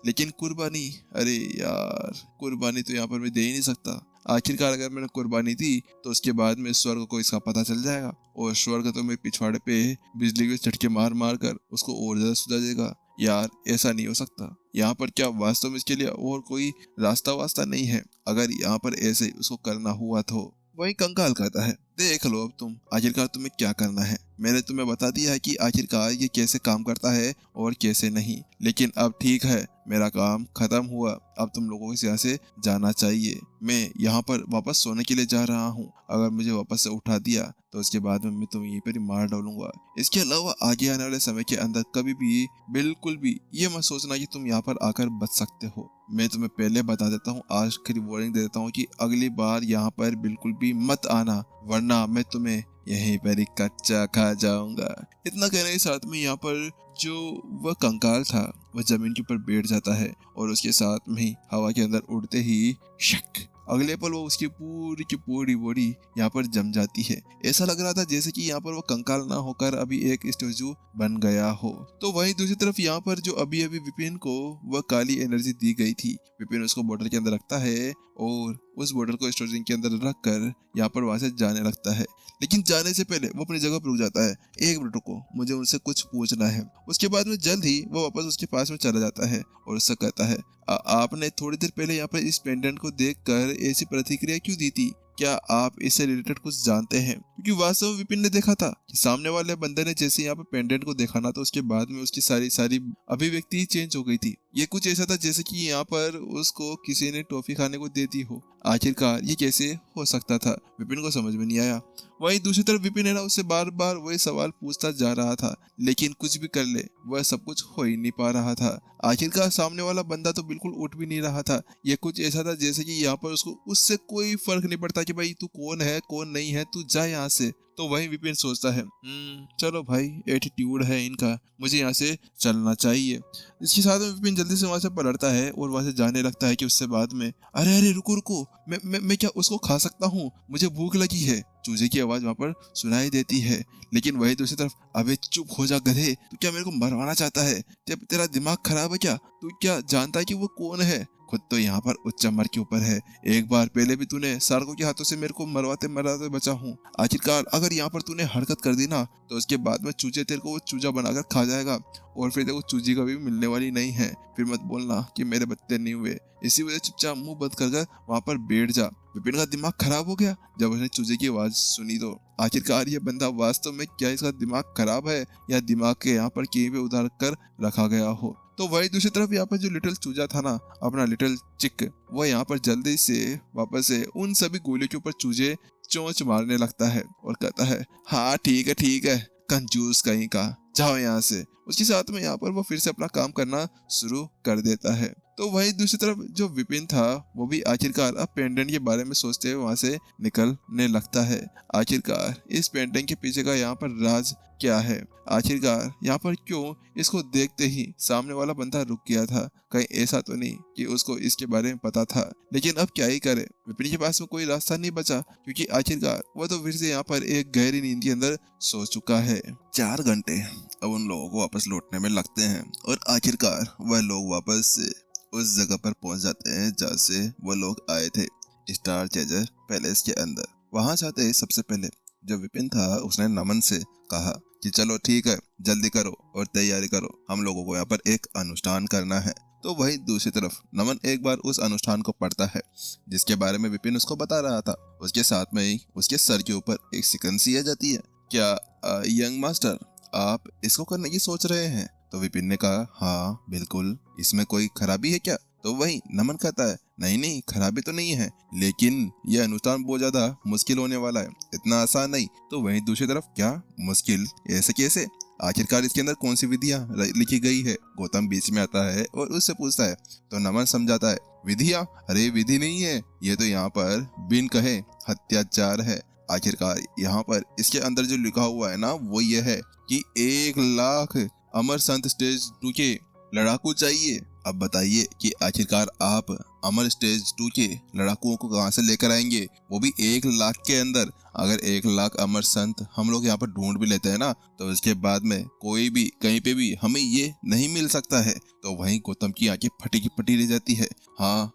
लेकिन कुर्बानी, अरे यार कुर्बानी तो यहाँ पर मैं दे ही नहीं सकता। आखिरकार अगर मैंने कुर्बानी दी तो उसके बाद में स्वर्ग को इसका पता चल जाएगा और स्वर्ग तो मेरे पिछवाड़े पे बिजली के झटके मार मार कर उसको और ज्यादा सुझा देगा। यार ऐसा नहीं हो सकता। यहाँ पर क्या वास्तव में इसके लिए और कोई रास्ता वास्ता नहीं है? अगर यहाँ पर ऐसे ही उसको करना हुआ तो वही कंकाल कहता है, देख लो अब तुम आखिरकार तुम्हें क्या करना है। मैंने तुम्हें बता दिया है कि आखिरकार ये कैसे काम करता है और कैसे नहीं। लेकिन अब ठीक है, मेरा काम खत्म हुआ, अब तुम लोगों को यहाँ से जाना चाहिए। मैं यहाँ पर वापस सोने के लिए जा रहा हूँ। अगर मुझे वापस से उठा दिया तो उसके बाद में मैं तुम्हें यहीं पर ही मार डालूंगा। इसके अलावा आगे आने वाले समय के अंदर कभी भी बिल्कुल भी ये मत सोचना कि तुम यहाँ पर आकर बच सकते हो। मैं तुम्हें पहले बता देता हूँ, आखिरी वार्निंग दे देता हूँ कि अगली बार यहाँ पर बिल्कुल भी मत आना, वरना मैं तुम्हें यहीं पर ही कच्चा खा जाऊंगा। इतना कहने के साथ में यहाँ पर जो वह कंकाल था वह जमीन के ऊपर बैठ जाता है और उसके साथ में ही हवा के अंदर उड़ते ही शक, अगले पल वो उसकी पूरी की पूरी बॉडी यहाँ पर जम जाती है। ऐसा लग रहा था जैसे कि यहाँ पर वो कंकाल ना होकर अभी एक स्टैचू बन गया हो। तो वहीं दूसरी तरफ यहाँ पर जो अभी अभी विपिन को वह काली एनर्जी दी गई थी, विपिन उसको बॉटल के अंदर रखता है और उस बॉटल को स्टोरेज के अंदर रख कर यहाँ पर वहां से जाने लगता है। लेकिन जाने से पहले वो अपनी जगह पर रुक जाता है। एक मिनट रुको, मुझे उनसे कुछ पूछना है। उसके बाद में जल्द ही वो वापस उसके पास में चला जाता है और उससे कहता है, आपने थोड़ी देर पहले यहाँ पर इस पेंडेंट को देखकर ऐसी प्रतिक्रिया क्यों दी थी? क्या आप इससे रिलेटेड कुछ जानते हैं? क्योंकि वास्तव में विपिन ने देखा था कि सामने वाले बंदे ने जैसे यहाँ पर पेंडेंट को देखा ना, तो उसके बाद में उसकी सारी अभिव्यक्ति चेंज हो गई थी। ये कुछ ऐसा था जैसे कि यहाँ पर उसको किसी ने टॉफी खाने को दे दी हो। आखिरकार ये कैसे हो सकता था, विपिन को समझ में नहीं आया। वहीं दूसरी तरफ विपिन है ना, उससे बार बार वही सवाल पूछता जा रहा था, लेकिन कुछ भी कर ले वह सब कुछ हो ही नहीं पा रहा था। आखिरकार सामने वाला बंदा तो बिल्कुल उठ भी नहीं रहा था। ये कुछ ऐसा था जैसे कि यहाँ पर उसको उससे कोई फर्क नहीं पड़ता कि भाई तू कौन है कौन नहीं है, तू जा यहाँ से। तो वहीं विपिन सोचता है, चलो भाई एटीट्यूड है इनका, मुझे यहाँ से चलना चाहिए। इसके साथ में विपिन जल्दी से वहां से पलटता है और वहां से जाने लगता है कि उससे बाद में, अरे अरे रुको रुको, मैं क्या उसको खा सकता हूँ? मुझे भूख लगी है। चूजे की आवाज वहां पर सुनाई देती है। लेकिन वही दूसरी तरफ, अबे चुप हो जा गधे, तू क्या मेरे को मरवाना चाहता है? तेरा दिमाग खराब है क्या? तू क्या जानता है कि वो कौन है? खुद तो यहाँ पर उच्च चमर के ऊपर है। एक बार पहले भी तूने सार्को के हाथों से मेरे को मरवाते मरवाते बचा हूँ। आखिरकार अगर यहाँ पर तूने हरकत कर दी ना, तो उसके बाद में चूजे तेरे को वो चूजा बनाकर खा जाएगा और फिर देखो चूजी कभी भी मिलने वाली नहीं है। फिर मत बोलना कि मेरे बच्चे नहीं हुए। इसी वजह चुपचाप मुंह बंद कर वहां पर बैठ जा। विपिन का दिमाग खराब हो गया जब उसने चूजे की आवाज सुनी। तो आखिरकार ये बंदा वास्तव में क्या इसका दिमाग खराब है या दिमाग के यहाँ पर कहीं पे उतार कर रखा गया हो? तो वही दूसरी तरफ यहाँ पर जो लिटिल चूजा था ना, अपना लिटिल चिक, वो यहाँ पर जल्दी से वापस से उन सभी गोलियों के ऊपर चूजे चोंच मारने लगता है और कहता है, हाँ ठीक है कंजूस कहीं का, जाओ यहाँ से। उसके साथ में यहाँ पर वो फिर से अपना काम करना शुरू कर देता है। तो वही दूसरी तरफ जो विपिन था वो भी आखिरकार अब पेंडेंट के बारे में सोचते हुए वहां से निकलने लगता है। आखिरकार इस पेंडेंट के पीछे का यहाँ पर राज क्या है? आखिरकार यहाँ पर क्यों इसको देखते ही सामने वाला बंदा रुक गया था? कहीं ऐसा तो नहीं कि उसको इसके बारे में पता था? लेकिन अब क्या ही करे, विपिन के पास में कोई रास्ता नहीं बचा, क्योंकि आखिरकार वो तो फिर से यहाँ पर एक गहरी नींद के अंदर सो चुका है। 4 घंटे अब उन लोगों को वापस लौटने में लगते हैं और आखिरकार वह लोग वापस उस जगह पर पहुंच जाते हैं जहाँ से वो लोग आए थे, स्टार चेजर पैलेस के अंदर। वहां जाते ही सबसे पहले जो विपिन था उसने नमन से कहा कि चलो ठीक है, जल्दी करो और तैयारी करो, हम लोगों को यहाँ पर एक अनुष्ठान करना है। तो वही दूसरी तरफ नमन एक बार उस अनुष्ठान को पढ़ता है जिसके बारे में विपिन उसको बता रहा था। उसके साथ में ही उसके सर के ऊपर एक सिकंसी आ जाती है। क्या यंग मास्टर, आप इसको करने की सोच रहे हैं? तो विपिन ने कहा, हाँ बिल्कुल, इसमें कोई खराबी है क्या? तो वही नमन कहता है, नहीं खराबी तो नहीं है, लेकिन यह अनुष्ठान बहुत ज्यादा मुश्किल होने वाला है, इतना आसान नहीं। तो वहीं दूसरी तरफ, क्या मुश्किल? ऐसे कैसे? आखिरकार इसके अंदर कौन सी विधियां लिखी गई है? गौतम बीच में आता है और उससे पूछता है। तो नमन समझाता है, विधियां? अरे विधि नहीं है, ये तो यहाँ पर बिन कहे अत्याचार है। आखिरकार यहाँ पर इसके अंदर जो लिखा हुआ है ना, वो ये है कि 1 लाख अमर संत स्टेज 2 के लड़ाकू चाहिए। अब बताइए कि आखिरकार आप अमर स्टेज 2 के लड़ाकुओं को कहाँ से लेकर आएंगे, वो भी 1 लाख के अंदर। अगर 1 लाख अमर संत हम लोग यहाँ पर ढूंढ भी लेते हैं ना, तो इसके बाद में कोई भी कहीं पे भी हमें ये नहीं मिल सकता है। तो वहीं गौतम की आंखें फटी की फटी रह जाती है। हाँ,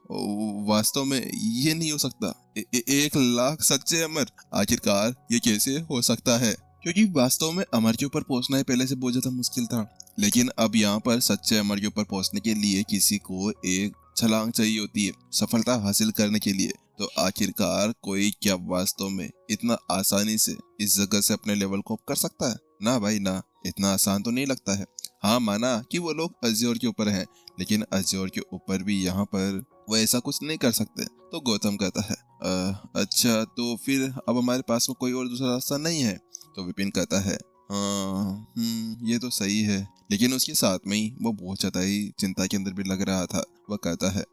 वास्तव में ये नहीं हो सकता। 1 लाख सच्चे अमर, आखिरकार ये कैसे हो सकता है? क्योंकि वास्तव में अमर के ऊपर पहुंचना ही पहले से बहुत ज्यादा मुश्किल था, लेकिन अब यहाँ पर सच्चे अमर के ऊपर पहुंचने के लिए किसी को एक छलांग चाहिए होती है सफलता हासिल करने के लिए। तो आखिरकार कोई क्या वास्तव में इतना आसानी से इस जगह से अपने लेवल को अप कर सकता है? ना भाई ना, इतना आसान तो नहीं लगता है। हाँ, माना कि वो लोग अज्योर के ऊपर हैं, लेकिन अज्योर के ऊपर भी यहाँ पर वो ऐसा कुछ नहीं कर सकते। तो गौतम कहता है अच्छा, तो फिर अब हमारे पास में कोई और दूसरा रास्ता नहीं है? तो विपिन कहता है हाँ, ये तो सही है, लेकिन उसके साथ में ही वो बहुत ज्यादा ही चिंता के अंदर भी लग रहा था। वह कहता है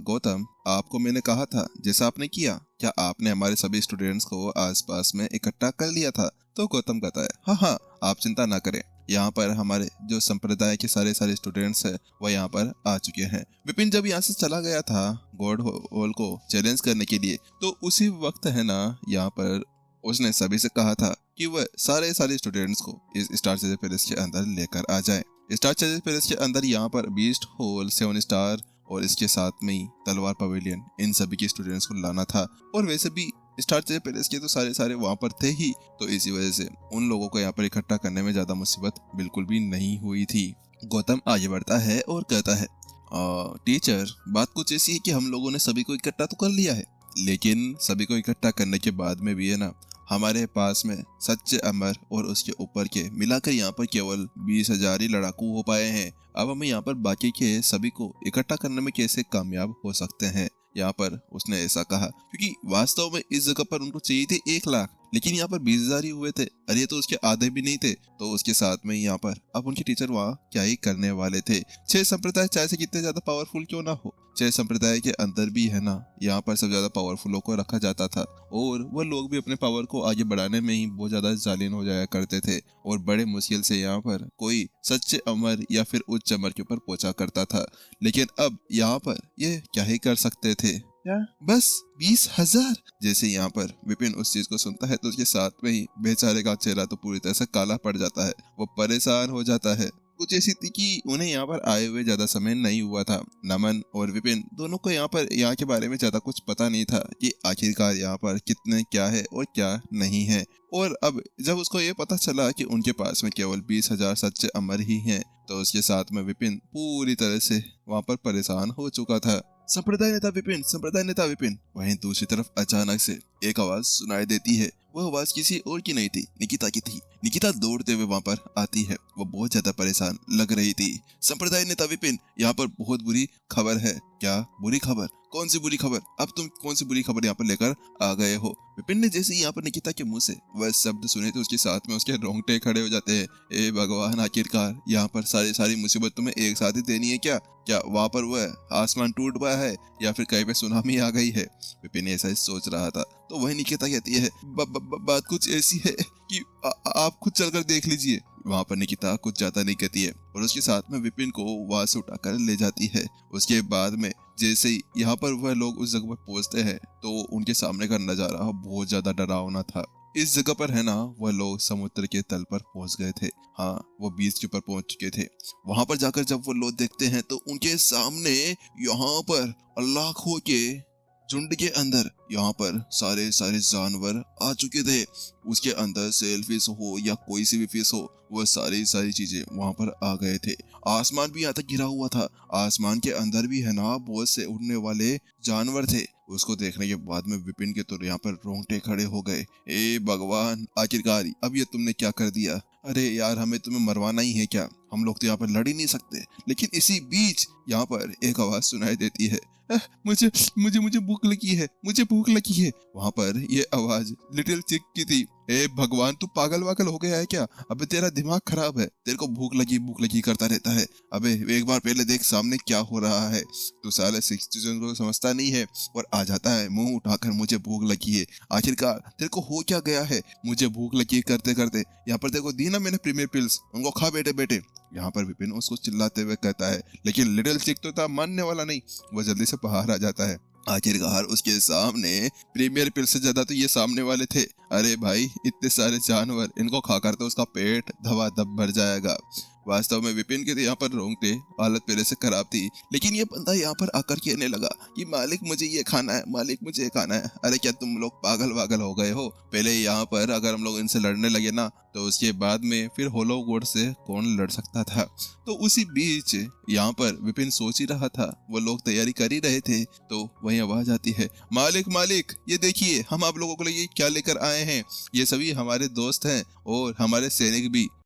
गौतम, आपको मैंने कहा था जैसा आपने किया, क्या आपने हमारे सभी स्टूडेंट्स को आसपास में इकट्ठा कर लिया था? तो गौतम कहता है हाँ हाँ, आप चिंता ना करें, यहाँ पर हमारे जो संप्रदाय के सारे स्टूडेंट्स हैं वह यहाँ पर आ चुके हैं। विपिन जब यहाँ से चला गया था गॉड हॉल को चैलेंज करने के लिए, तो उसी वक्त है ना यहाँ पर उसने सभी से कहा था कि वह सारे स्टूडेंट्स को इस स्टार चेजर पैलेस के अंदर लेकर आ जाए। स्टार चेजर पैलेस के अंदर यहाँ पर बीस्ट हॉल, 7 स्टार और इसके साथ में ही तलवार पवेलियन, इन सभी के स्टूडेंट्स को लाना था। और वैसे भी स्टार चेजर पैलेस के तो सारे वहाँ पर थे ही, तो इसी वजह से उन लोगों को यहाँ पर इकट्ठा करने में ज्यादा मुसीबत बिल्कुल भी नहीं हुई थी। गौतम आगे बढ़ता है और कहता है टीचर, बात कुछ ऐसी है कि हम लोगों ने सभी को इकट्ठा तो कर लिया है, लेकिन सभी को इकट्ठा करने के बाद में भी है ना, हमारे पास में सच्चे अमर और उसके ऊपर के मिलाकर यहाँ पर केवल 20,000 ही लड़ाकू हो पाए हैं। अब हमें यहाँ पर बाकी के सभी को इकट्ठा करने में कैसे कामयाब हो सकते हैं? यहाँ पर उसने ऐसा कहा क्योंकि वास्तव में इस जगह पर उनको चाहिए थे 1 लाख, लेकिन यहाँ पर 20,000 ही हुए थे। अरे ये तो उसके आधे भी नहीं थे। तो उसके साथ में यहाँ पर अब उनके टीचर वहाँ क्या ही करने वाले थे। 6 संप्रदाय चाहे से कितने ज्यादा पावरफुल क्यों ना हो, 6 संप्रदाय के अंदर भी है ना यहाँ पर सब ज्यादा पावरफुलों को रखा जाता था, और वो लोग भी अपने पावर को आगे बढ़ाने में ही बहुत ज्यादा जालिम हो जाया करते थे, और बड़े मुश्किल से यहाँ पर कोई सच्चे अमर या फिर उच्च अमर के ऊपर पहुंचा करता था। लेकिन अब यहाँ पर ये क्या ही कर सकते थे, क्या बस 20,000? जैसे यहाँ पर विपिन उस चीज को सुनता है तो उसके साथ में ही बेचारे का चेहरा तो पूरी तरह से काला पड़ जाता है। वो परेशान हो जाता है। कुछ ऐसी थी कि उन्हें यहाँ पर आए हुए ज्यादा समय नहीं हुआ था। नमन और विपिन दोनों को यहाँ के बारे में ज्यादा कुछ पता नहीं था कि आखिरकार यहाँ पर कितने क्या है और क्या नहीं है। और अब जब उसको ये पता चला कि उनके पास में केवल 20,000 सच्चे अमर ही हैं, तो उसके साथ में विपिन पूरी तरह से वहाँ पर परेशान हो चुका था। संप्रदाय नेता विपिन, संप्रदाय नेता विपिन। वहीं दूसरी तरफ अचानक से एक आवाज सुनाई देती है। वह आवाज किसी और की नहीं थी, निकिता की थी। निकिता दौड़ते हुए वहाँ पर आती है। वो बहुत ज्यादा परेशान लग रही थी। संप्रदाय नेता विपिन, यहाँ पर बहुत बुरी खबर है। क्या बुरी खबर? कौन सी बुरी खबर? अब तुम कौन सी बुरी खबर यहाँ पर लेकर आ गए हो? विपिन ने जैसे ही यहाँ पर निकिता के मुंह से वह शब्द सुने तो उसके साथ में उसके रोंगटे खड़े हो जाते हैं। ए भगवान, आखिरकार यहाँ पर सारी मुसीबत तुम्हें एक साथ ही देनी है क्या? क्या वहाँ पर वह आसमान टूट गया है या फिर कहीं पे सुनामी आ गई है? विपिन ऐसा ही सोच रहा था। तो वही निकिता कहती है बात कुछ ऐसी है कि आप खुद चलकर देख लीजिए। वहाँ पर निकिता कुछ ज्यादा नहीं कहती है और उसके साथ में विपिन को वहां से उठाकर ले जाती है। उसके बाद में जैसे ही यहाँ पर वह लोग उस जगह पर पहुंचते हैं तो उनके सामने का नजारा बहुत ज्यादा डरावना था। इस जगह पर है ना वह लोग समुद्र के तल पर पहुंच गए थे। हाँ, वो बीच के ऊपर पहुंच चुके थे। वहां पर जाकर जब वो लोग देखते हैं तो उनके सामने यहाँ पर लाखों के झुंड के अंदर यहाँ पर सारे जानवर आ चुके थे। उसके अंदर सेल फिश हो या कोई सी भी फिश हो, वह सारी चीजें वहां पर आ गए थे। आसमान भी यहाँ तक घिरा हुआ था। आसमान के अंदर भी है ना बहुत से उड़ने वाले जानवर थे। उसको देखने के बाद में विपिन के तो यहाँ पर रोंगटे खड़े हो गए। ए भगवान, आखिरकार अब ये तुमने क्या कर दिया? अरे यार, हमें तुम्हें मरवाना ही है क्या? हम लोग तो यहाँ पर लड़ ही नहीं सकते। लेकिन इसी बीच यहाँ पर एक आवाज सुनाई देती है। मुझे मुझे मुझे भूख लगी है, मुझे भूख लगी है। वहां पर ये आवाज लिटिल चिक की थी। ए भगवान, तू पागल वागल हो गया है क्या? अबे तेरा दिमाग खराब है, तेरे को भूख लगी करता रहता है। अबे एक बार पहले देख सामने क्या हो रहा है। तू साले सिचुएशन को समझता नहीं है और आ जाता है मुंह उठाकर मुझे भूख लगी है। आखिरकार तेरे को हो क्या गया है? मुझे भूख लगी करते करते यहाँ पर तेरे को दी ना मैंने प्रीमियर पिल्स, उनको खा बेटे बेटे। यहाँ पर विपिन उसको चिल्लाते हुए कहता है, लेकिन लिटिल चिक तो था मानने वाला नहीं, वो जल्दी से बाहर आ जाता है। आखिरकार उसके सामने प्रीमियर पिल से ज्यादा तो ये सामने वाले थे। अरे भाई, इतने सारे जानवर, इनको खाकर तो उसका पेट धबाधब भर जाएगा। वास्तव में विपिन के यहाँ पर रोंगटे हालत पहले से खराब थी, लेकिन ये बंदा यहाँ पर आकर कहने लगा कि मालिक मुझे ये खाना है, मालिक मुझे ये खाना है। अरे क्या तुम लोग पागल वागल हो गए हो? पहले यहाँ पर अगर हम लोग इनसे लड़ने लगे ना, तो उसके बाद में फिर होलो गोड से कौन लड़ सकता था? तो उसी बीच यहाँ पर विपिन सोच ही रहा था, वो लोग तैयारी कर ही रहे थे, तो वही आवाज आती है, मालिक मालिक ये देखिए, हम आप लोगों के लिए क्या लेकर आए हैं। ये सभी हमारे दोस्त हैं और हमारे सैनिक भी।